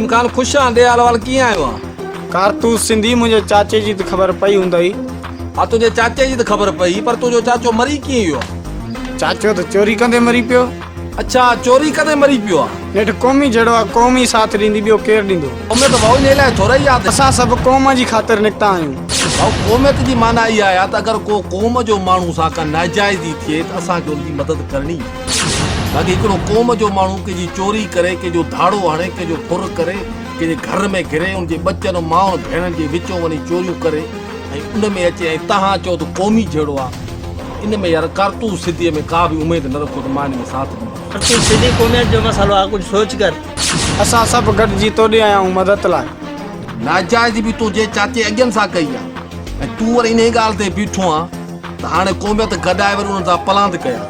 खान खुश आ दे हाल कीअं आयो आहे? कारतूस सिंधी मुझे चाचे जी त ख़बर पई हूंदई। हा तुंहिंजे चाचे जी त ख़बर पई, पर तुंहिंजो चाचो मरी कीअं वियो? चाचो त चोरी कंदे मरी पियो। अच्छा, चोरी कंदे मरी पियो आहे? नेठि क़ौमी जहिड़ो आहे, क़ौम ई साथ ॾींदी, ॿियो केरु ॾींदो? क़ौमियत भाऊ इन लाइ थोरा ई यादि। असां सभु क़ौम जी ख़ातिर निकिता आहियूं। भाऊ क़ौमियत जी माना इहा आहे त अगरि को क़ौम जो माण्हू सां का नाजाइज़ी थिए त असांखे उनजी मदद करणी। बाक़ी हिकिड़ो क़ौम जो माण्हू कंहिंजी चोरी करे, कंहिंजो धाड़ो हणे, कंहिंजो फुर करे, कंहिंजे घर में घिरे, उनजे बचनि माउनि भेणनि जे विचों वञी चोरियूं करे ऐं उन में अचे ऐं तव्हां चओ त क़ौमी जहिड़ो आहे, इन में यार कारतूस सिंधीअ में का बि उमेद न रखो त मां इन में साथ ॾींदुमि। तू सिंधी क़ौमियत जो मसालो आहे, कुझु सोच कर। असां सभु गॾिजी तोॾे आया आहियूं मदद लाइ। नाजाइज़ी बि तूं जे चाचे अॻियनि सां कई आहे ऐं तूं वरी इन ॻाल्हि ते बीठो आहे त हाणे क़ौमियत गॾाए वरी उन्हनि सां पलांद कया।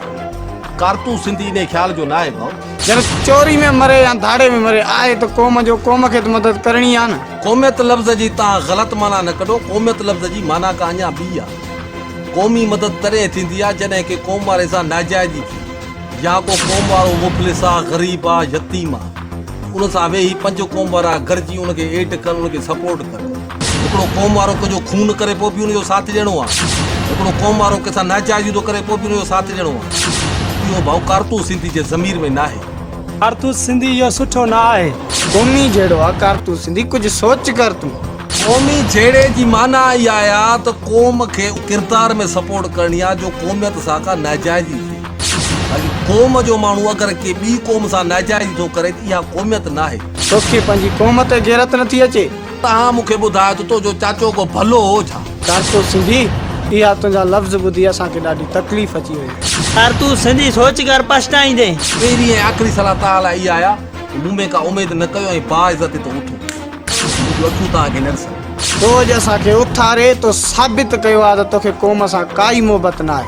कारतूस सिंधी इन ख़्याल जो न आहे भाउ। जॾहिं चोरी में मरे या धाड़े में मरे आहे त क़ौम खे त मदद करणी आहे न। क़ौमियत लफ़्ज़ जी तव्हां ग़लति माना न कढो। क़ौमियत लफ़्ज़ जी माना का अञा ॿी आहे। क़ौमी मदद तॾहिं थींदी आहे जॾहिं की क़ौम वारे सां नाजाइज़ी थी, या को क़ौम वारो मुफ़लिस आहे, ग़रीब आहे, यतीम आहे, उन सां वेही 5 क़ौम वारा गॾिजी उनखे हेठ कनि, उनखे सपोर्ट कनि। हिकिड़ो क़ौम वारो कंहिंजो खून करे पोइ बि उनजो साथ ॾियणो आहे। हिकिड़ो क़ौम वारो कंहिंसां नाजाइज़ी थो करे पोइ बि उनजो साथ ॾियणो आहे। इहो भाउ कारतूस सिंधी जे ज़मीर में न आहे। कारतूस सिंधी इहो सुठो न आहे। क़ौमी जहिड़ो आहे कारतूस सिंधी, कुझु सोच कर तूं। क़ौमी जहिड़े जी माना इहा आहे त क़ौम खे किरदार में सपोर्ट करणी आहे जो क़ौमियत सां का नाजाइज़ी थिए। बाक़ी क़ौम जो माण्हू अगरि के ॿी क़ौम सां नाजाइज़ी थो करे त इहा क़ौमियत न आहे। तोखे पंहिंजी क़ौम ते गैरत नथी अचे? तव्हां मूंखे ॿुधायो त तुंहिंजो चाचो को भलो हो छा? कारतूस सिंधी इहा तुंहिंजा लफ़्ज़ ॿुधी असांखे ॾाढी तकलीफ़ अची वई। कारतूस सिंधी सोच कर, पछताईंदे। पहिरीं ऐं आख़िरी सलाह तव्हां लाइ इहा आहे, मूं में का उमेद न कयो ऐं बाइज़त तो उथो। मुंहिंजो अखियूं तव्हांखे न ॾिसनि। तो अॼु असांखे उथारे तो साबित कयो आहे त तोखे क़ौम सां काई मोहबत न आहे।